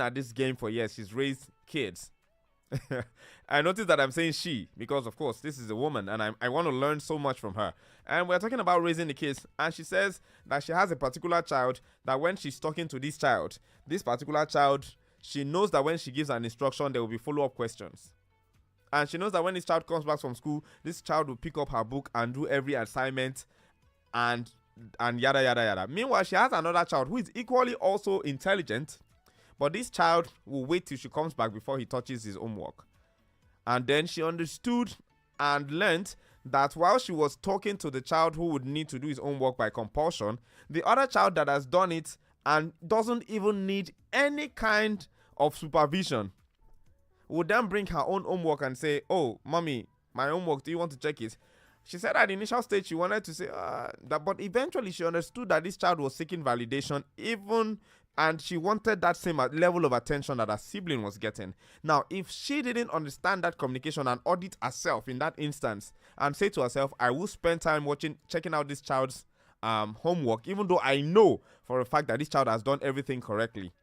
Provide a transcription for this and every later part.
at this game for years. She's raised kids. I noticed that I'm saying she because, of course, this is a woman and I want to learn so much from her. And we're talking about raising the kids. And she says that she has a particular child that when she's talking to this particular child, she knows that when she gives an instruction, there will be follow-up questions. And she knows that when this child comes back from school, this child will pick up her book and do every assignment and yada, yada, yada. Meanwhile, she has another child who is equally also intelligent. But this child will wait till she comes back before he touches his homework. And then she understood and learned that while she was talking to the child who would need to do his homework by compulsion, the other child that has done it and doesn't even need any kind of supervision would then bring her own homework and say, "Oh, mommy, my homework, do you want to check it?" She said at the initial stage she wanted to say that, but eventually she understood that this child was seeking validation and she wanted that same level of attention that her sibling was getting. Now, if she didn't understand that communication and audit herself in that instance and say to herself, I will spend time checking out this child's homework, even though I know for a fact that this child has done everything correctly,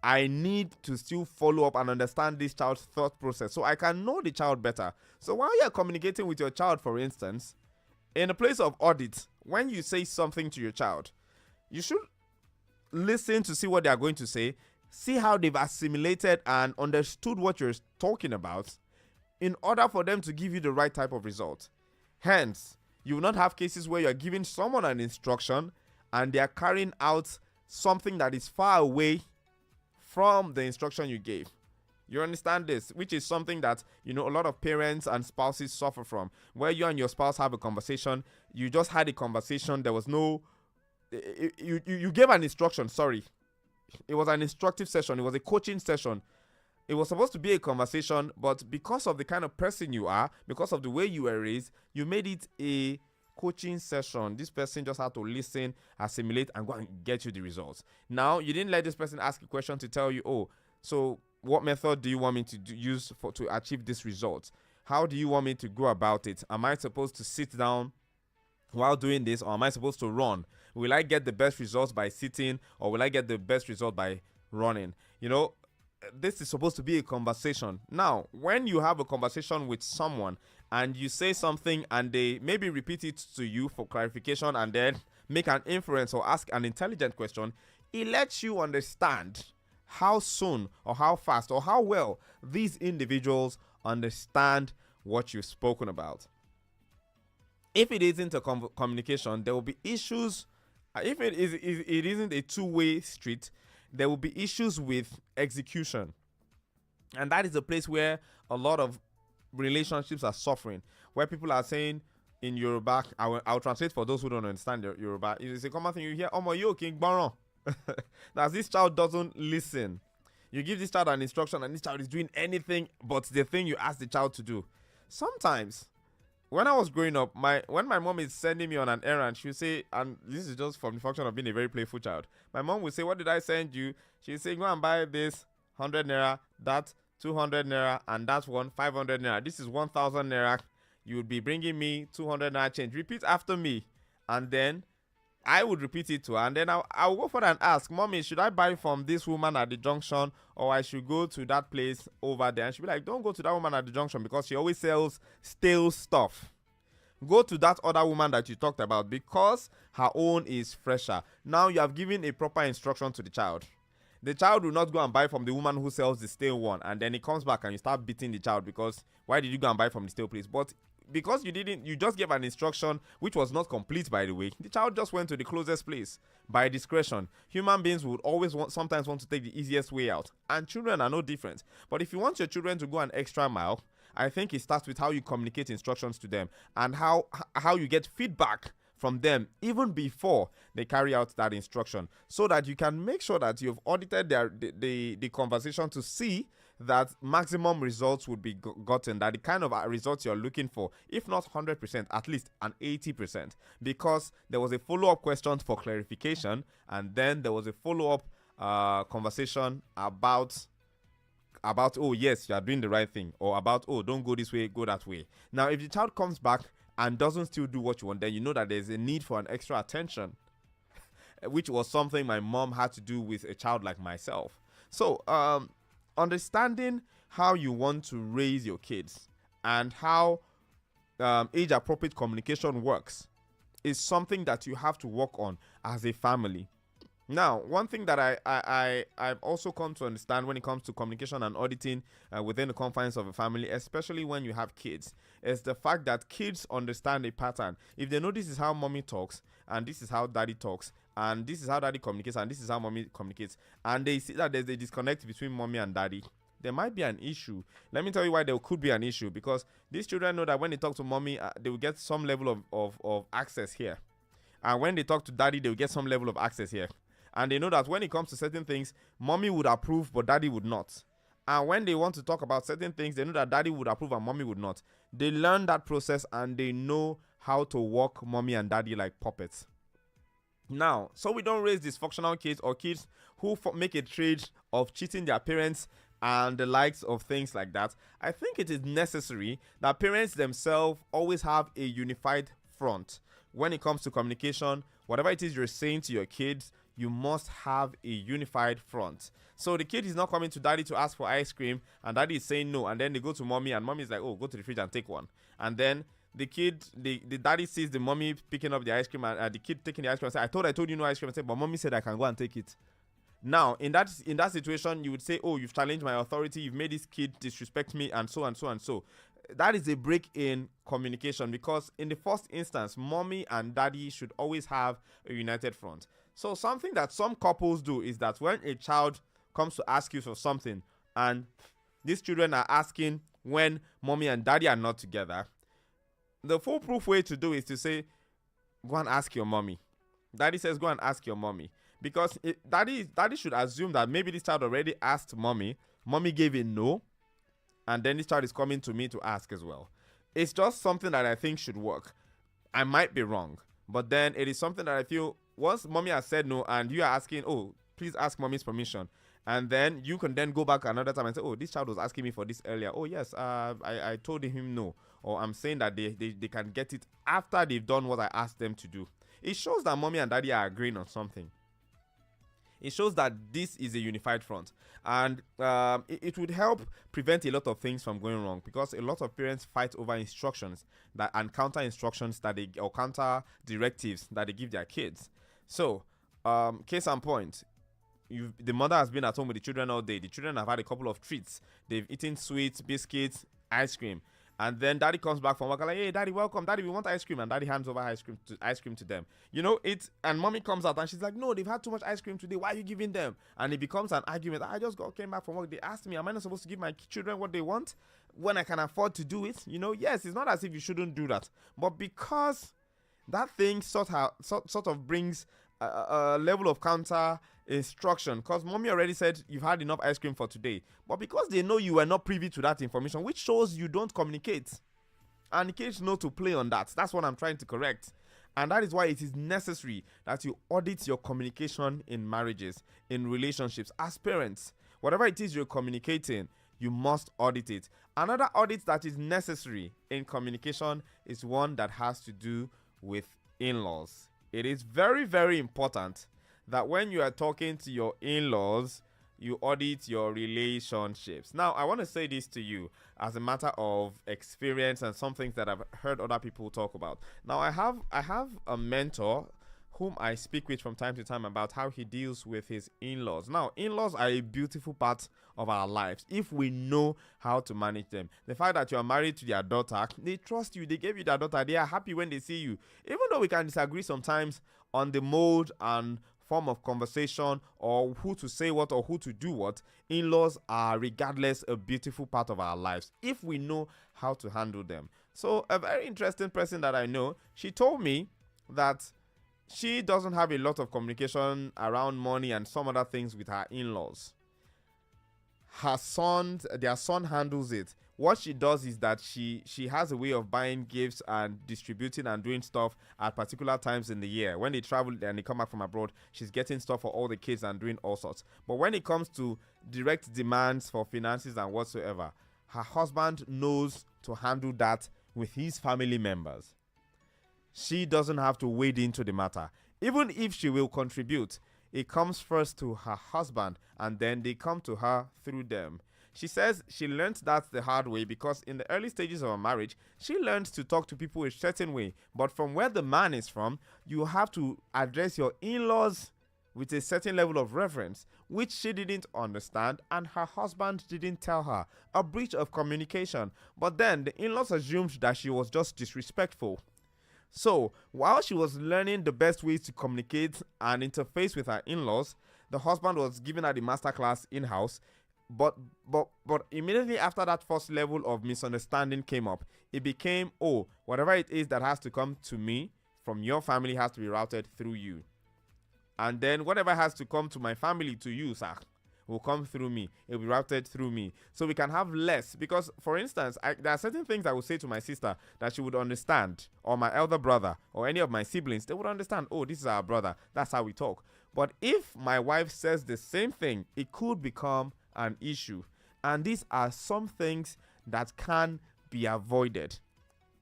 I need to still follow up and understand this child's thought process so I can know the child better. So while you're communicating with your child, for instance, in a place of audit, when you say something to your child, you should listen to see what they are going to say, see how they've assimilated and understood what you're talking about in order for them to give you the right type of result. Hence, you will not have cases where you're giving someone an instruction and they are carrying out something that is far away from the instruction you gave. You understand this, which is something that, a lot of parents and spouses suffer from, where you and your spouse have a conversation, you just had a conversation, there was no you gave an instruction, sorry. It was an instructive session. It was a coaching session. It was supposed to be a conversation, but because of the kind of person you are, because of the way you were raised, you made it a coaching session. This person just had to listen, assimilate, and go and get you the results. Now, you didn't let this person ask a question to tell you, oh, so what method do you want me to use to achieve this result? How do you want me to go about it? Am I supposed to sit down while doing this, or am I supposed to run? Will I get the best results by sitting, or will I get the best result by running? This is supposed to be a conversation. Now, when you have a conversation with someone and you say something and they maybe repeat it to you for clarification and then make an inference or ask an intelligent question, it lets you understand how soon or how fast or how well these individuals understand what you've spoken about. If it isn't a communication, there will be issues. If it isn't a two-way street, there will be issues with execution. And that is a place where a lot of relationships are suffering, where people are saying in Yoruba, I'll translate for those who don't understand Yoruba, it's a common thing you hear, "Omo yo king baron." That this child doesn't listen. You give this child an instruction and this child is doing anything but the thing you ask the child to do. Sometimes, when I was growing up, when my mom is sending me on an errand, she would say, and this is just from the function of being a very playful child, my mom would say, "What did I send you?" She would say, "Go and buy this 100 naira, that 200 naira, and that one 500 naira. This is 1,000 naira. You would be bringing me 200 naira change. Repeat after me." And then I would repeat it to her, and then I'll go further and ask, "Mommy, should I buy from this woman at the junction, or I should go to that place over there?" And she'll be like, "Don't go to that woman at the junction because she always sells stale stuff. Go to that other woman that you talked about because her own is fresher." Now you have given a proper instruction to the child. The child will not go and buy from the woman who sells the stale one, and then he comes back and you start beating the child because why did you go and buy from the stale place? But because you just gave an instruction which was not complete, by the way, the child just went to the closest place by discretion. Human beings would always sometimes want to take the easiest way out, and children are no different. But if you want your children to go an extra mile, I think it starts with how you communicate instructions to them and how you get feedback from them even before they carry out that instruction, so that you can make sure that you've audited the conversation to see that maximum results would be gotten, that the kind of results you're looking for, if not 100%, at least an 80%, because there was a follow-up question for clarification, and then there was a follow-up conversation about, oh yes, you are doing the right thing, or about, oh, don't go this way, go that way. Now, if the child comes back and doesn't still do what you want, then you know that there's a need for an extra attention, which was something my mom had to do with a child like myself. So, understanding how you want to raise your kids and how age appropriate communication works is something that you have to work on as a family. Now, one thing that I've also come to understand when it comes to communication and auditing within the confines of a family, especially when you have kids, is the fact that kids understand a pattern. If they know this is how mommy talks, and this is how daddy talks, and this is how daddy communicates, and this is how mommy communicates, and they see that there's a disconnect between mommy and daddy, there might be an issue. Let me tell you why there could be an issue. Because these children know that when they talk to mommy, they will get some level of access here. And when they talk to daddy, they will get some level of access here. And they know that when it comes to certain things, mommy would approve, but daddy would not. And when they want to talk about certain things, they know that daddy would approve and mommy would not. They learn that process and they know how to walk mommy and daddy like puppets. Now, so we don't raise dysfunctional kids or kids who make a trade of cheating their parents and the likes of things like that. I think it is necessary that parents themselves always have a unified front when it comes to communication. Whatever it is you're saying to your kids, you must have a unified front. So the kid is not coming to daddy to ask for ice cream and daddy is saying no, and then they go to mommy and mommy is like, oh, go to the fridge and take one. And then the daddy sees the mommy picking up the ice cream and the kid taking the ice cream and say, I told you no ice cream. And say, but mommy said I can go and take it. Now, in that situation, you would say, oh, you've challenged my authority, you've made this kid disrespect me, and so and so and so. That is a break in communication, because in the first instance, mommy and daddy should always have a united front. So something that some couples do is that when a child comes to ask you for something, and these children are asking when mommy and daddy are not together, the foolproof way to do is to say, go and ask your mommy. Daddy says, go and ask your mommy. Because daddy should assume that maybe this child already asked mommy gave a no, and then this child is coming to me to ask as well. It's just something that I think should work. I might be wrong, but then it is something that I feel once mommy has said no and you are asking, oh, please ask mommy's permission, and then you can then go back another time and say, oh, this child was asking me for this earlier. Oh yes, I told him no, or I'm saying that they can get it after they've done what I asked them to do. It shows that mommy and daddy are agreeing on something. It shows that this is a unified front, and it would help prevent a lot of things from going wrong, because a lot of parents fight over instructions and counter instructions or counter directives that they give their kids. So, case in point, the mother has been at home with the children all day. The children have had a couple of treats. They've eaten sweets, biscuits, ice cream. And then daddy comes back from work and like, hey, daddy, welcome. Daddy, we want ice cream. And daddy hands over ice cream to them. And mommy comes out and she's like, no, they've had too much ice cream today. Why are you giving them? And it becomes an argument. I just came back from work. They asked me, am I not supposed to give my children what they want when I can afford to do it? Yes, it's not as if you shouldn't do that. But because that thing sort of brings a level of counter instruction, because mommy already said you've had enough ice cream for today, but because they know you were not privy to that information, which shows you don't communicate, and the kids know to play on that. That's what I'm trying to correct. And that is why it is necessary that you audit your communication in marriages, in relationships, as parents. Whatever it is you're communicating, you must audit it. Another audit that is necessary in communication is one that has to do with in-laws. It is very, very important that when you are talking to your in-laws, you audit your relationships. Now, I want to say this to you as a matter of experience and some things that I've heard other people talk about. Now, I have a mentor whom I speak with from time to time about how he deals with his in-laws. Now, in-laws are a beautiful part of our lives if we know how to manage them. The fact that you are married to their daughter, they trust you, they gave you their daughter, they are happy when they see you. Even though we can disagree sometimes on the mode and form of conversation or who to say what or who to do what, in-laws are regardless a beautiful part of our lives if we know how to handle them. So a very interesting person that I know, she told me that she doesn't have a lot of communication around money and some other things with her in-laws. Their son handles it. What she does is that she has a way of buying gifts and distributing and doing stuff at particular times in the year. When they travel and they come back from abroad, she's getting stuff for all the kids and doing all sorts. But when it comes to direct demands for finances and whatsoever, her husband knows to handle that with his family members. She doesn't have to wade into the matter. Even if she will contribute, it comes first to her husband and then they come to her through them. She says she learned that the hard way because in the early stages of a marriage, she learned to talk to people a certain way. But from where the man is from, you have to address your in-laws with a certain level of reverence, which she didn't understand and her husband didn't tell her. A breach of communication. But then the in-laws assumed that she was just disrespectful. So, while she was learning the best ways to communicate and interface with her in-laws, the husband was giving her the masterclass in-house. But immediately after that first level of misunderstanding came up, it became, oh, whatever it is that has to come to me from your family has to be routed through you. And then whatever has to come to my family to you, sir, will come through me. It will be routed through me. So we can have less. Because, for instance, there are certain things I would say to my sister that she would understand, or my elder brother, or any of my siblings. They would understand, oh, this is our brother. That's how we talk. But if my wife says the same thing, it could become an issue. And these are some things that can be avoided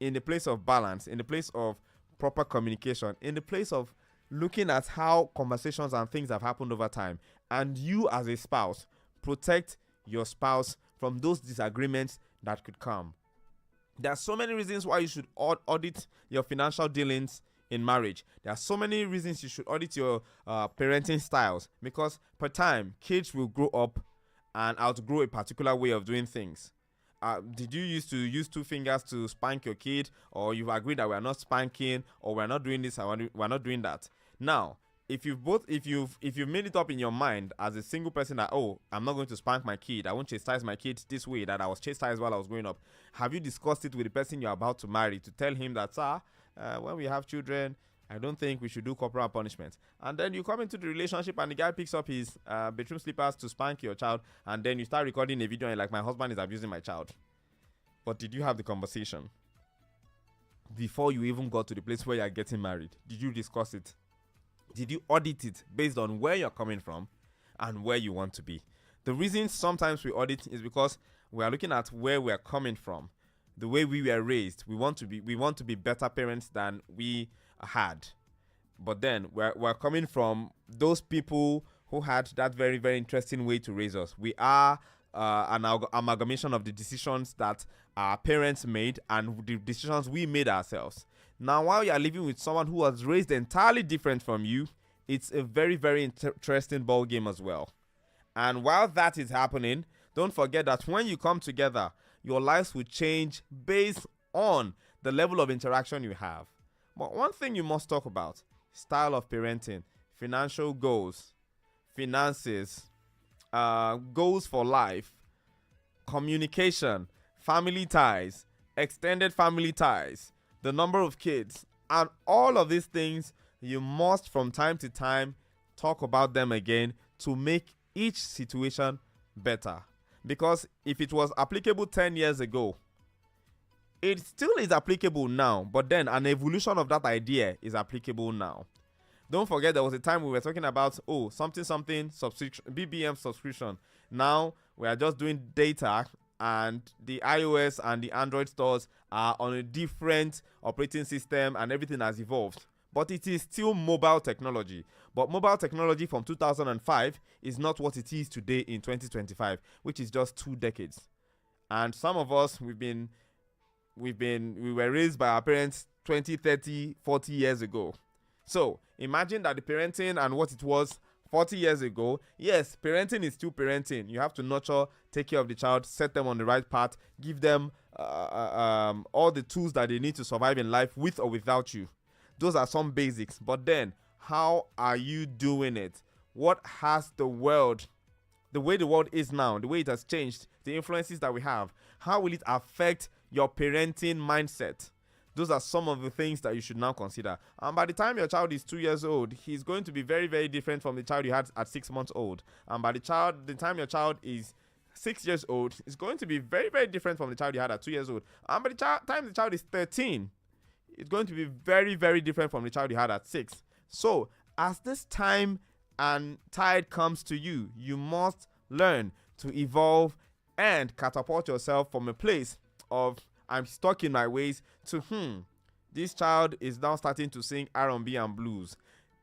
in the place of balance, in the place of proper communication, in the place of looking at how conversations and things have happened over time. And you as a spouse, protect your spouse from those disagreements that could come. There are so many reasons why you should audit your financial dealings in marriage. There are so many reasons you should audit your parenting styles, because per time, kids will grow up and outgrow a particular way of doing things. Did you used to use 2 fingers to spank your kid, or you've agreed that we're not spanking, or we're not doing this, or we're not doing that? Now, if you've made it up in your mind as a single person that, oh, I'm not going to spank my kid, I won't chastise my kid this way that I was chastised while I was growing up, have you discussed it with the person you're about to marry to tell him that, sir, when we have children, I don't think we should do corporal punishment? And then you come into the relationship and the guy picks up his bedroom slippers to spank your child, and then you start recording a video and you're like, my husband is abusing my child. But did you have the conversation before you even got to the place where you're getting married? Did you discuss it? Did you audit it based on where you're coming from and where you want to be? The reason sometimes we audit is because we are looking at where we are coming from, the way we were raised. We want to be better parents than we had. But then we're coming from those people who had that very, very interesting way to raise us. We are an amalgamation of the decisions that our parents made and the decisions we made ourselves. Now, while you are living with someone who was raised entirely different from you, it's a very, very interesting ball game as well. And while that is happening, don't forget that when you come together, your lives will change based on the level of interaction you have. But one thing you must talk about: style of parenting, financial goals, finances, goals for life, communication, family ties, extended family ties, the number of kids, and all of these things. You must from time to time talk about them again to make each situation better. Because if it was applicable 10 years ago, it still is applicable now, but then an evolution of that idea is applicable now. Don't forget, there was a time we were talking about, something subscription, BBM subscription. Now we are just doing data, and the iOS and the Android stores are on a different operating system and everything has evolved. But it is still mobile technology. But mobile technology from 2005 is not what it is today in 2025, which is just 2 decades. And some of us, we were raised by our parents 20, 30, 40 years ago. So imagine that the parenting and what it was 40 years ago. Yes, parenting is still parenting. You have to nurture, take care of the child, set them on the right path, give them all the tools that they need to survive in life with or without you. Those are some basics. But then, how are you doing it? What has the way the world is now, the way it has changed, the influences that we have, how will it affect your parenting mindset? Those are some of the things that you should now consider. And by the time your child is 2 years old, he's going to be very, very different from the child you had at 6 months old. And by the time your child is 6 years old, it's going to be very, very different from the child you had at 2 years old. And by the time the child is 13, it's going to be very, very different from the child you had at 6. So, as this time and tide comes to you, you must learn to evolve and catapult yourself from a place of I'm stuck in my ways to this child is now starting to sing R&B and blues.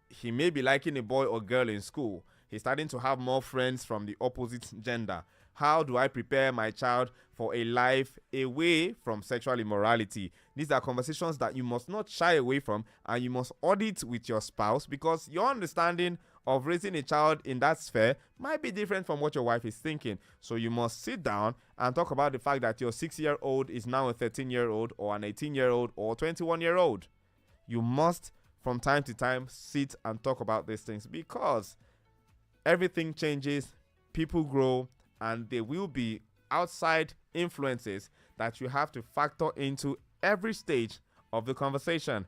he may be liking a boy or girl in school. He's starting to have more friends from the opposite gender. How do I prepare my child for a life away from sexual immorality? These are conversations that you must not shy away from, and you must audit with your spouse, because your understanding of raising a child in that sphere might be different from what your wife is thinking. So you must sit down and talk about the fact that your 6-year-old is now a 13-year-old or an 18-year-old or 21-year-old. You must, from time to time, sit and talk about these things, because everything changes, people grow, and there will be outside influences that you have to factor into every stage of the conversation.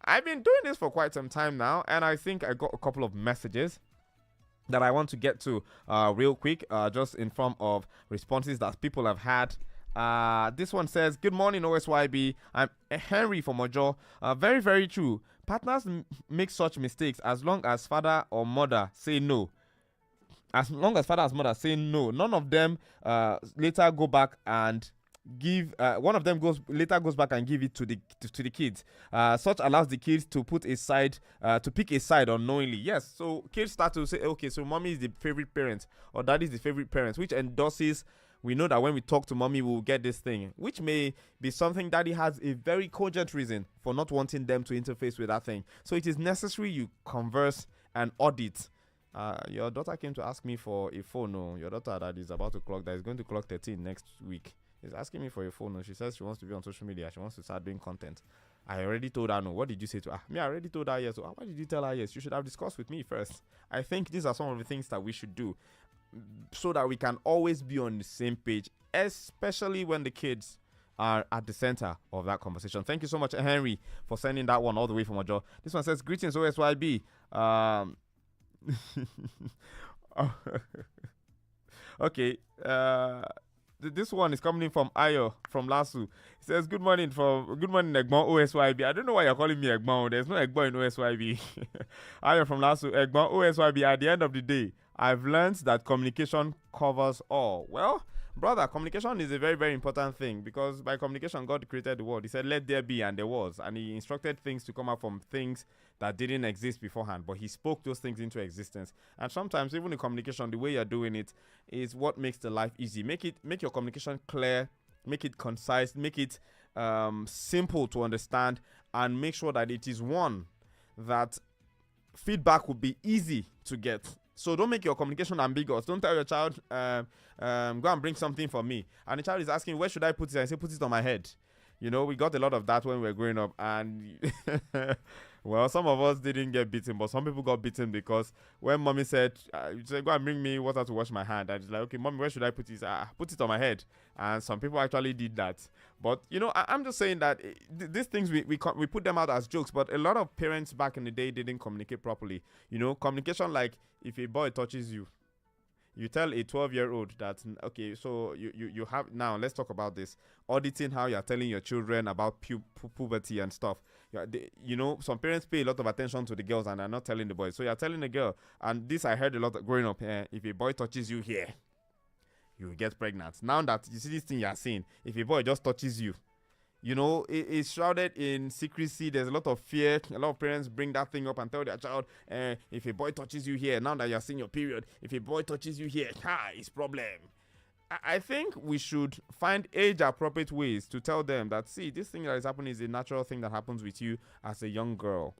I've been doing this for quite some time now, and I think I got a couple of messages that I want to get to real quick, just in form of responses that people have had. This one says, "Good morning, OSYB. I'm Henry from Ojo. Very, very true. Partners make such mistakes as long as father or mother say no. As long as father and mother say no, none of them later go back and give. One of them later goes back and give it to the kids. Such allows the kids to pick a side unknowingly. Yes, so kids start to say, okay, so mommy is the favorite parent or daddy is the favorite parent, which endorses. We know that when we talk to mommy, we will get this thing, which may be something daddy has a very cogent reason for not wanting them to interface with that thing. So it is necessary you converse and audit. Your daughter came to ask me for a phone. No, your daughter that is going to clock 13 next week, is asking me for a phone. No, she says she wants to be on social media. She wants to start doing content. I already told her no. What did you say to her? Me, I already told her yes. So why did you tell her yes? You should have discussed with me first. I think these are some of the things that we should do, so that we can always be on the same page, especially when the kids are at the center of that conversation. Thank you so much, Henry, for sending that one all the way from Ojo. This one says, "Greetings, OSYB. Okay. This one is coming in from Ayo from Lasu. He says, good morning, Egbon OSYB. I don't know why you're calling me Egbon. There's no Egbon in OSYB. Ayo from Lasu. Egbon OSYB. At the end of the day, I've learned that communication covers all. Well, brother, communication is a very, very important thing, because by communication, God created the world. He said, let there be, and there was. And he instructed things to come out from things that didn't exist beforehand, but he spoke those things into existence. And sometimes, even in communication, the way you're doing it is what makes the life easy. Make your communication clear, make it concise, make it simple to understand, and make sure that it is one that feedback will be easy to get. So don't make your communication ambiguous. Don't tell your child, go and bring something for me. And the child is asking, where should I put it? I say, put it on my head. You know, we got a lot of that when we were growing up. And, well, some of us didn't get beaten, but some people got beaten because when mommy said, go and bring me water to wash my hand. I was like, okay, mommy, where should I put it? Put it on my head. And some people actually did that. But, you know, I'm just saying that these things, we put them out as jokes. But a lot of parents back in the day didn't communicate properly. You know, communication, like if a boy touches you, you tell a 12-year-old that, okay, so you have, now let's talk about this. Auditing how you're telling your children about puberty and stuff. You know, some parents pay a lot of attention to the girls and are not telling the boys. So you're telling the girl, and this I heard a lot growing up, if a boy touches you here, you will get pregnant. Now that you see this thing you're seeing, if a boy just touches you, you know, it's shrouded in secrecy. There's a lot of fear. A lot of parents bring that thing up and tell their child, if a boy touches you here, now that you're seeing your period, if a boy touches you here, it's problem. I think we should find age-appropriate ways to tell them that, see, this thing that is happening is a natural thing that happens with you as a young girl.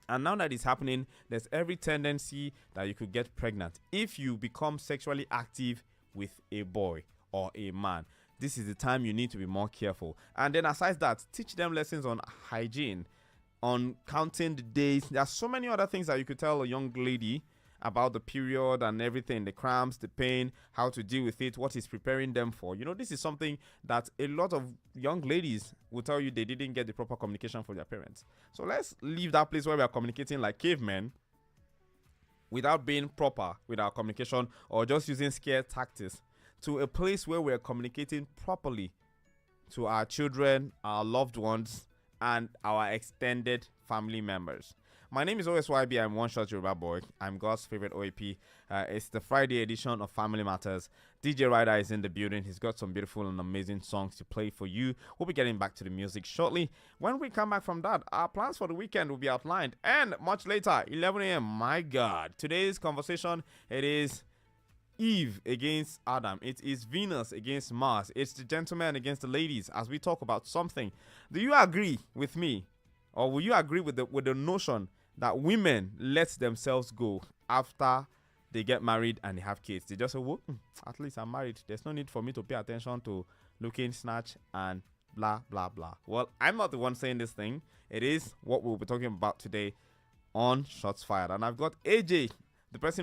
And now that it's happening, there's every tendency that you could get pregnant if you become sexually active with a boy or a man. This is the time you need to be more careful. And then aside that, teach them lessons on hygiene, on counting the days. There are so many other things that you could tell a young lady about the period and everything, the cramps, the pain, how to deal with it, what is preparing them for. You know, this is something that a lot of young ladies will tell you they didn't get the proper communication from their parents. So let's leave that place where we are communicating like cavemen without being proper with our communication or just using scare tactics, to a place where we're communicating properly to our children, our loved ones, and our extended family members. My name is OSYB. I'm One Shot Yoruba Boy. I'm God's favorite OAP. It's the Friday edition of Family Matters. DJ Ryder is in the building. He's got some beautiful and amazing songs to play for you. We'll be getting back to the music shortly. When we come back from that, our plans for the weekend will be outlined. And much later, 11 a.m. My God, today's conversation, it is Eve against Adam. It is Venus against Mars. It's the gentlemen against the ladies as we talk about something. Do you agree with me? Or will you agree with the notion that women let themselves go after they get married and they have kids? They just say, well, at least I'm married. There's no need for me to pay attention to looking, snatch, and blah, blah, blah. Well, I'm not the one saying this thing. It is what we'll be talking about today on Shots Fired. And I've got AJ, the person